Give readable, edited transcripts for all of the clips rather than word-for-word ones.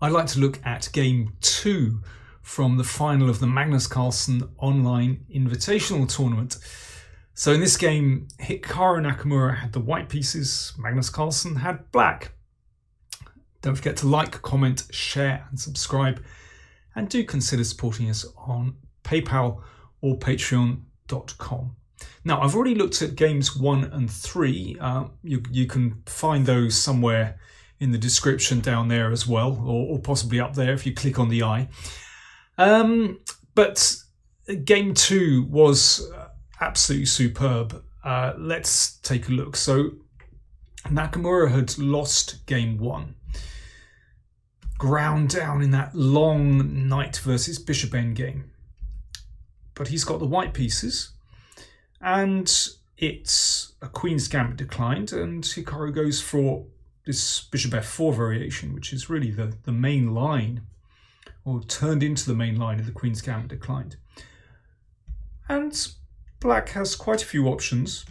I'd like to look at game 2 from the final of the Magnus Carlsen Online Invitational Tournament. So in this game, Hikaru Nakamura had the white pieces, Magnus Carlsen had black. Don't forget to like, comment, share and subscribe, and do consider supporting us on PayPal or patreon.com. Now, I've already looked at games 1 and 3. You can find those somewhere in the description down there as well, or possibly up there if you click on the eye. But game 2 was absolutely superb. Let's take a look. So Nakamura had lost game 1, ground down in that long knight versus bishop endgame. But he's got the white pieces, and it's a queen's gambit declined, and Hikaru goes for this bishop f4 variation, which is really the main line, or turned into the main line of the queen's gambit declined. And black has quite a few options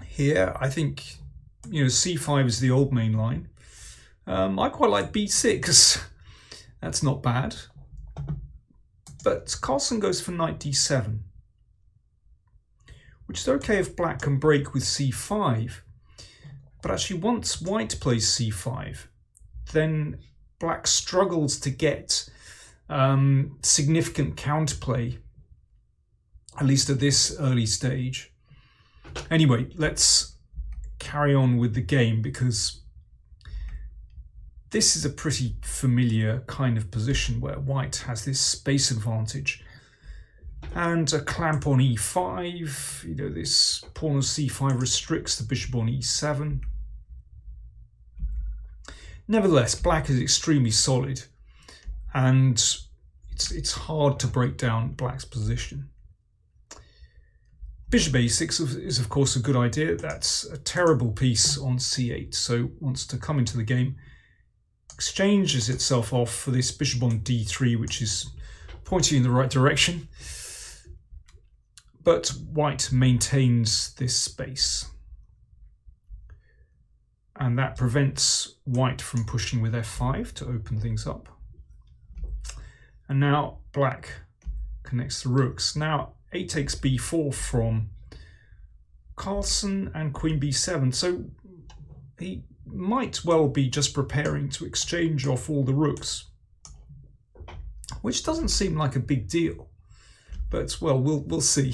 here. I think, c5 is the old main line. I quite like b6. That's not bad. But Carlsen goes for knight d7, which is okay if black can break with c5. But actually, once white plays c5, then black struggles to get significant counterplay, at least at this early stage. Anyway, let's carry on with the game, because this is a pretty familiar kind of position where white has this space advantage. And a clamp on e5, this pawn on c5 restricts the bishop on e7. Nevertheless, black is extremely solid, and it's hard to break down black's position. Bishop a6 is of course a good idea. That's a terrible piece on c8, so wants to come into the game, exchanges itself off for this bishop on d3, which is pointing in the right direction. But white maintains this space, and that prevents white from pushing with f5 to open things up. And now black connects the rooks. Now a takes b4 from Carlsen and queen b7, so he might well be just preparing to exchange off all the rooks, which doesn't seem like a big deal. But, well, we'll see.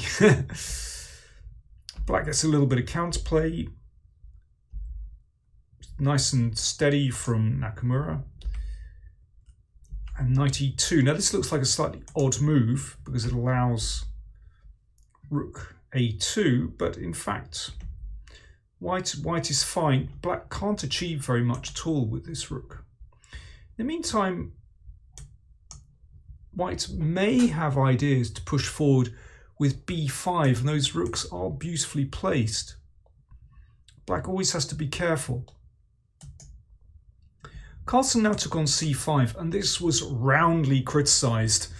Black gets a little bit of counterplay. Nice and steady from Nakamura. And knight e2. Now, this looks like a slightly odd move because it allows rook a2. But, in fact, white is fine. Black can't achieve very much at all with this rook. In the meantime, white may have ideas to push forward with b5, and those rooks are beautifully placed. Black always has to be careful. Carlsen now took on c5, and this was roundly criticised.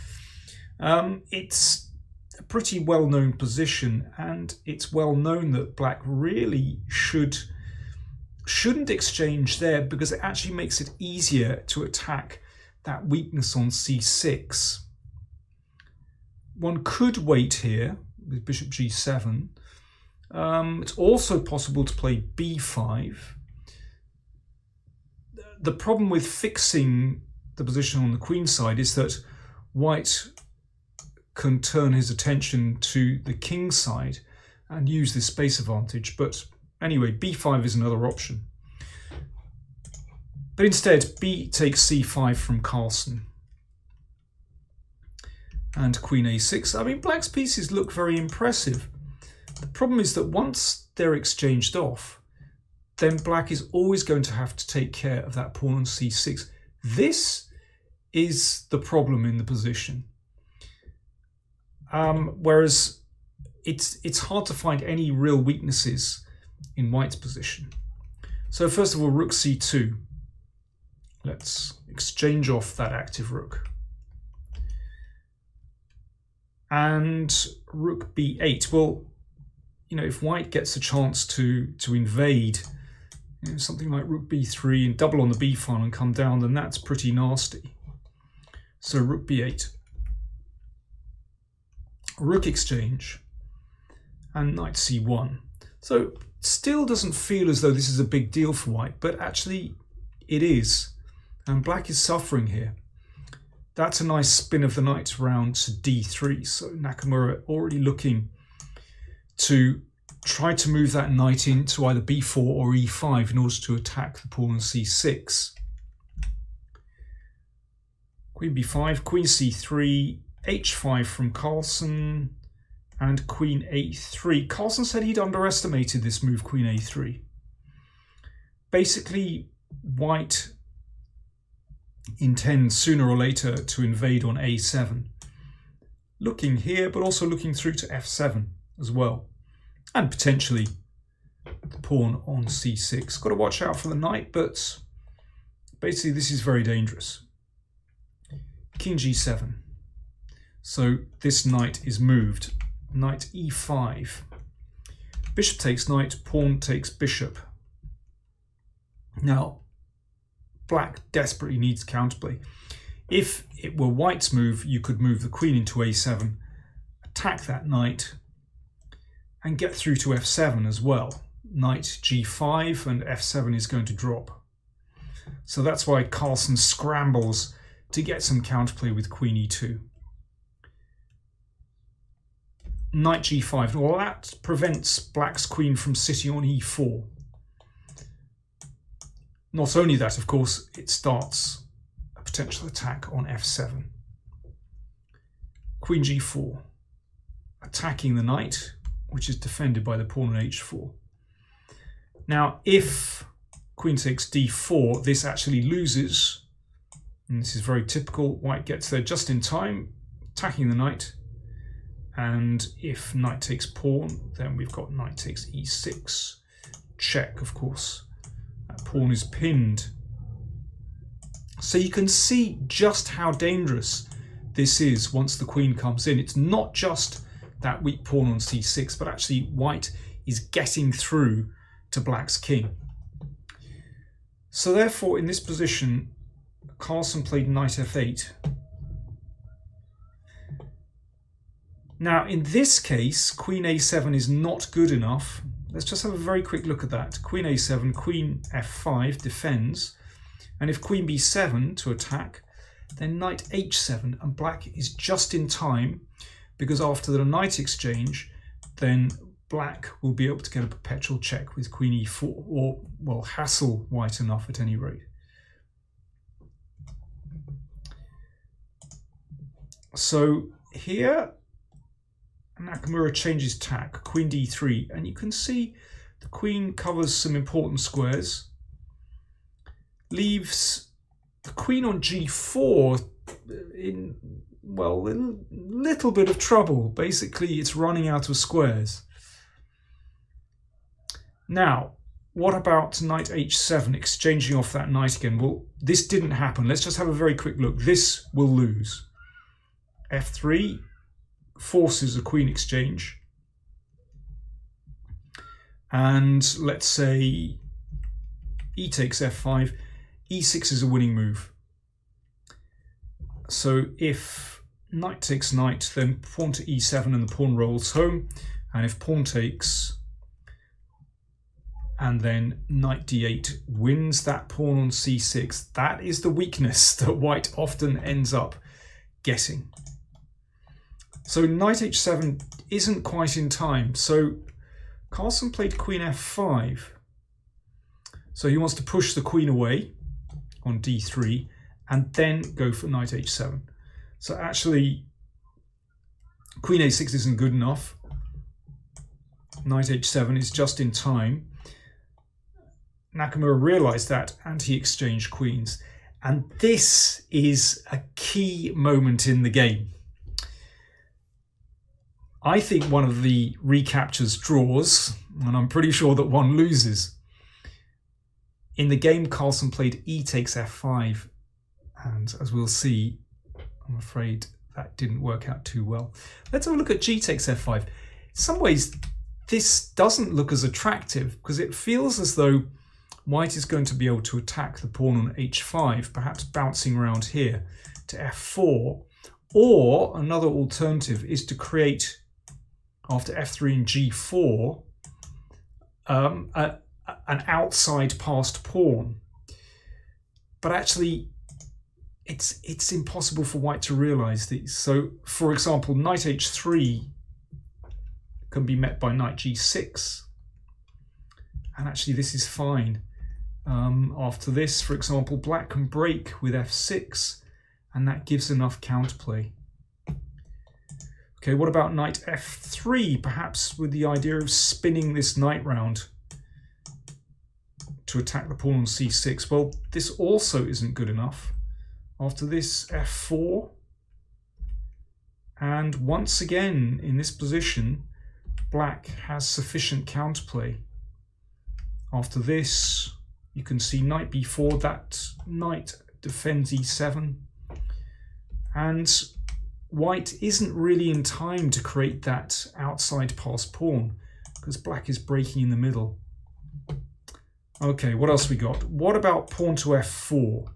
It's a pretty well-known position, and it's well known that black really shouldn't exchange there, because it actually makes it easier to attack that weakness on c6. One could wait here with bishop g7. It's also possible to play b5. The problem with fixing the position on the queen side is that white can turn his attention to the king side and use this space advantage. But anyway, b5 is another option. But instead, b takes c5 from Carlsen. And queen a6. I mean, black's pieces look very impressive. The problem is that once they're exchanged off, then black is always going to have to take care of that pawn on c6. This is the problem in the position. Whereas it's hard to find any real weaknesses in white's position. So first of all, rook c2. Let's exchange off that active rook. And rook b8. Well, if white gets a chance to invade You know, something like rook b3 and double on the b file and come down, then that's pretty nasty. So rook b8. Rook exchange and knight c1. So still doesn't feel as though this is a big deal for white, but actually it is. And black is suffering here. That's a nice spin of the knight round to d3. So Nakamura already looking to try to move that knight into either b4 or e5 in order to attack the pawn on c6. Queen b5, queen c3, h5 from Carlsen, and queen a3. Carlsen said he'd underestimated this move, queen a3. Basically, white intends sooner or later to invade on a7. Looking here, but also looking through to f7 as well. And potentially the pawn on c6. Got to watch out for the knight, but basically this is very dangerous. King g7. So this knight is moved. Knight e5. Bishop takes knight, pawn takes bishop. Now, black desperately needs counterplay. If it were white's move, you could move the queen into a7, attack that knight, and get through to f7 as well. Knight g5 and f7 is going to drop. So that's why Carlsen scrambles to get some counterplay with queen e2. Knight g5, well, that prevents black's queen from sitting on e4. Not only that, of course, it starts a potential attack on f7. Queen g4, attacking the knight, which is defended by the pawn on h4. Now, if queen takes d4, this actually loses, and this is very typical. White gets there just in time, attacking the knight, and if knight takes pawn, then we've got knight takes e6, check, of course. That pawn is pinned. So you can see just how dangerous this is once the queen comes in. It's not just that weak pawn on c6, but actually white is getting through to black's king. So therefore, in this position, Carlsen played knight f8. Now, in this case, queen a7 is not good enough. Let's just have a very quick look at that. Queen a7, queen f5 defends, and if queen b7 to attack, then knight h7, and black is just in time, because after the knight exchange, then black will be able to get a perpetual check with queen e4, or, well, hassle white enough at any rate. So here, Nakamura changes tack, queen d3, and you can see the queen covers some important squares, leaves the queen on g4 in, well, a little bit of trouble. Basically, it's running out of squares. Now, what about knight h7, exchanging off that knight again? Well, this didn't happen. Let's just have a very quick look. This will lose. f3 forces a queen exchange. And let's say e takes f5. e6 is a winning move. So if knight takes knight, then pawn to e7 and the pawn rolls home. And if pawn takes, and then knight d8 wins that pawn on c6, that is the weakness that white often ends up getting. So knight h7 isn't quite in time. So Carlsen played queen f5. So he wants to push the queen away on d3 and then go for knight h7. So actually, queen a6 isn't good enough. Knight h7 is just in time. Nakamura realized that and he exchanged queens. And this is a key moment in the game. I think one of the recaptures draws, and I'm pretty sure that one loses. In the game, Carlsen played e takes f5, and as we'll see, I'm afraid that didn't work out too well. Let's have a look at g takes f5. In some ways, this doesn't look as attractive because it feels as though white is going to be able to attack the pawn on h5, perhaps bouncing around here to f4. Or another alternative is to create, after f3 and g4, an outside passed pawn. But actually, it's impossible for white to realize these. So, for example, knight h3 can be met by knight g6. And actually, this is fine. After this, for example, black can break with f6, and that gives enough counterplay. Okay, what about knight f3? Perhaps with the idea of spinning this knight round to attack the pawn on c6. Well, this also isn't good enough. After this, f4. And once again, in this position, black has sufficient counterplay. After this, you can see knight b4. That knight defends e7. And white isn't really in time to create that outside passed pawn because black is breaking in the middle. Okay, what else we got? What about pawn to f4?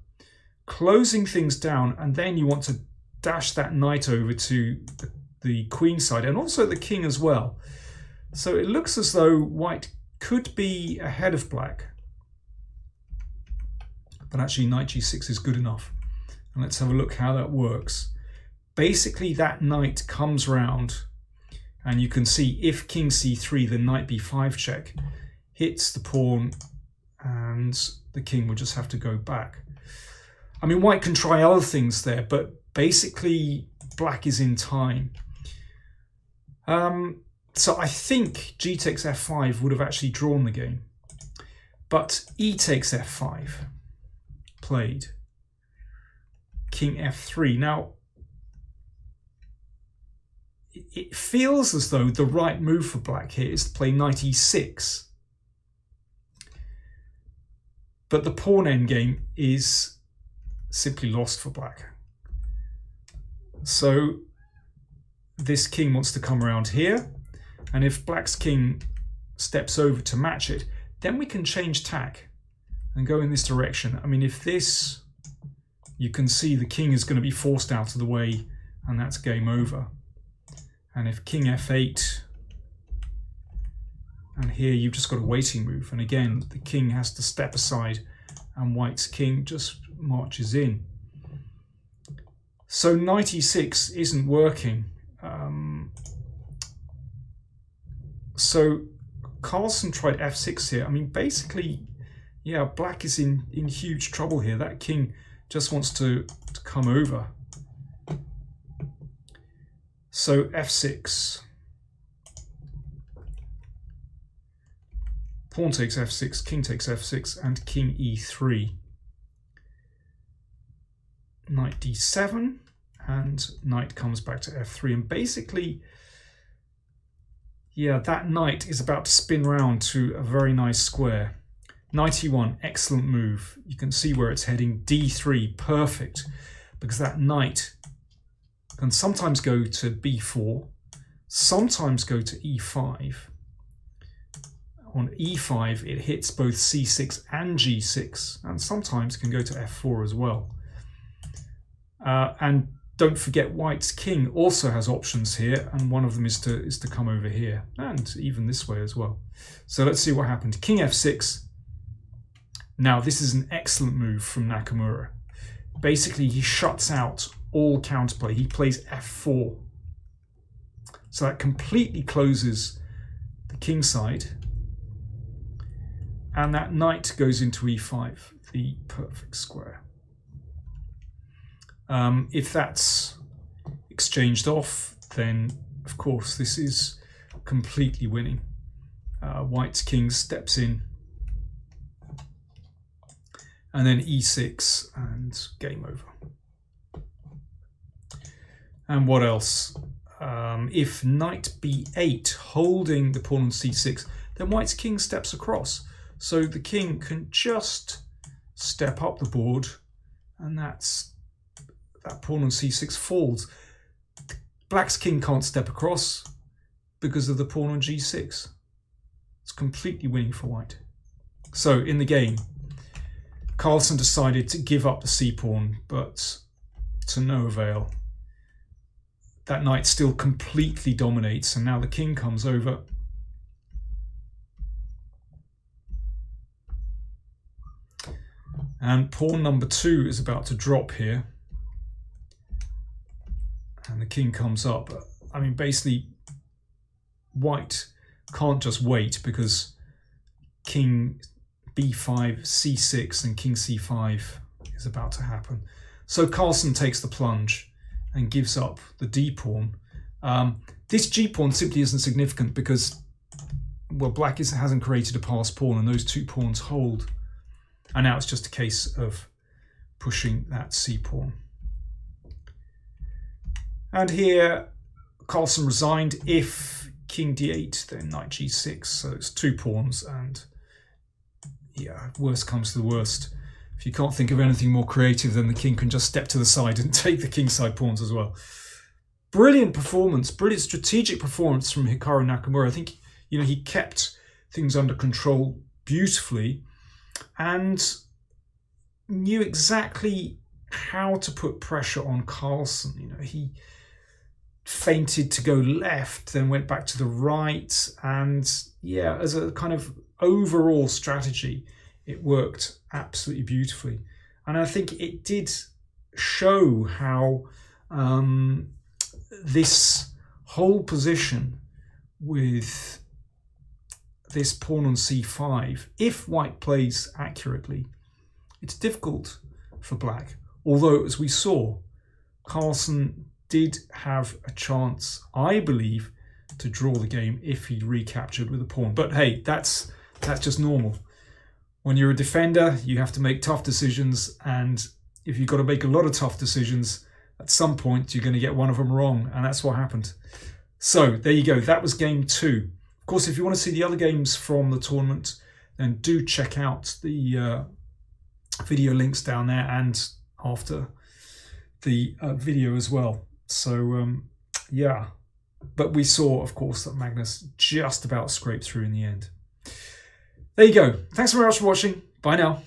Closing things down, and then you want to dash that knight over to the queen side and also the king as well. So it looks as though white could be ahead of black. But actually knight g6 is good enough. And let's have a look how that works. Basically that knight comes round, and you can see if king c3, the knight b5 check hits the pawn, and the king will just have to go back. I mean, white can try other things there, but basically black is in time. So I think g takes f5 would have actually drawn the game. But e takes f5 played. King f3. Now, it feels as though the right move for black here is to play knight e6. But the pawn endgame is simply lost for black. So this king wants to come around here, and if black's king steps over to match it, then we can change tack and go in this direction. I mean, if this, you can see the king is going to be forced out of the way, and that's game over. And if king f8, and here you've just got a waiting move, and again the king has to step aside and white's king just marches in. So knight e6 isn't working. So Carlsen tried f6 here. I mean, basically, yeah, black is in huge trouble here. That king just wants to come over. So f6. Pawn takes f6, king takes f6, and king e3. Knight d7, and knight comes back to f3. And basically, yeah, that knight is about to spin round to a very nice square. Knight e1, excellent move. You can see where it's heading. d3, perfect, because that knight can sometimes go to b4, sometimes go to e5. On e5, it hits both c6 and g6, and sometimes can go to f4 as well. And don't forget, white's king also has options here, and one of them is to come over here, and even this way as well. So let's see what happened. King f6. Now, this is an excellent move from Nakamura. Basically, he shuts out all counterplay. He plays f4. So that completely closes the king side. And that knight goes into e5, the perfect square. If that's exchanged off, then of course this is completely winning. White's king steps in, and then e6, and game over. And what else? If knight b8, holding the pawn on c6, then white's king steps across. So the king can just step up the board, and that pawn on c6 falls. Black's king can't step across because of the pawn on g6. It's completely winning for white. So in the game, Carlsen decided to give up the c-pawn, but to no avail. That knight still completely dominates, and now the king comes over. And pawn number 2 is about to drop here. And the king comes up. I mean, basically, white can't just wait because king b5, c6, and king c5 is about to happen. So Carlsen takes the plunge and gives up the d-pawn. This g-pawn simply isn't significant because, well, black hasn't created a passed pawn, and those 2 pawns hold. And now it's just a case of pushing that c-pawn. And here, Carlsen resigned. If king d8, then knight g6. So it's 2 pawns, and yeah, worst comes to the worst. If you can't think of anything more creative, then the king can just step to the side and take the kingside pawns as well. Brilliant performance, brilliant strategic performance from Hikaru Nakamura. I think, you know, he kept things under control beautifully and knew exactly how to put pressure on Carlsen. You know, he feinted to go left, then went back to the right, and yeah, as a kind of overall strategy, it worked absolutely beautifully. And I think it did show how this whole position with this pawn on c5, if white plays accurately, it's difficult for black. Although, as we saw, Carlsen did have a chance, I believe, to draw the game if he recaptured with a pawn. But hey, that's just normal. When you're a defender, you have to make tough decisions, and if you've got to make a lot of tough decisions, at some point you're going to get one of them wrong, and that's what happened. So there you go, that was game 2. Of course, if you want to see the other games from the tournament, then do check out the video links down there and after the video as well. So yeah, but we saw, of course, that Magnus just about scraped through in the end. There you go. Thanks very much for watching. Bye now.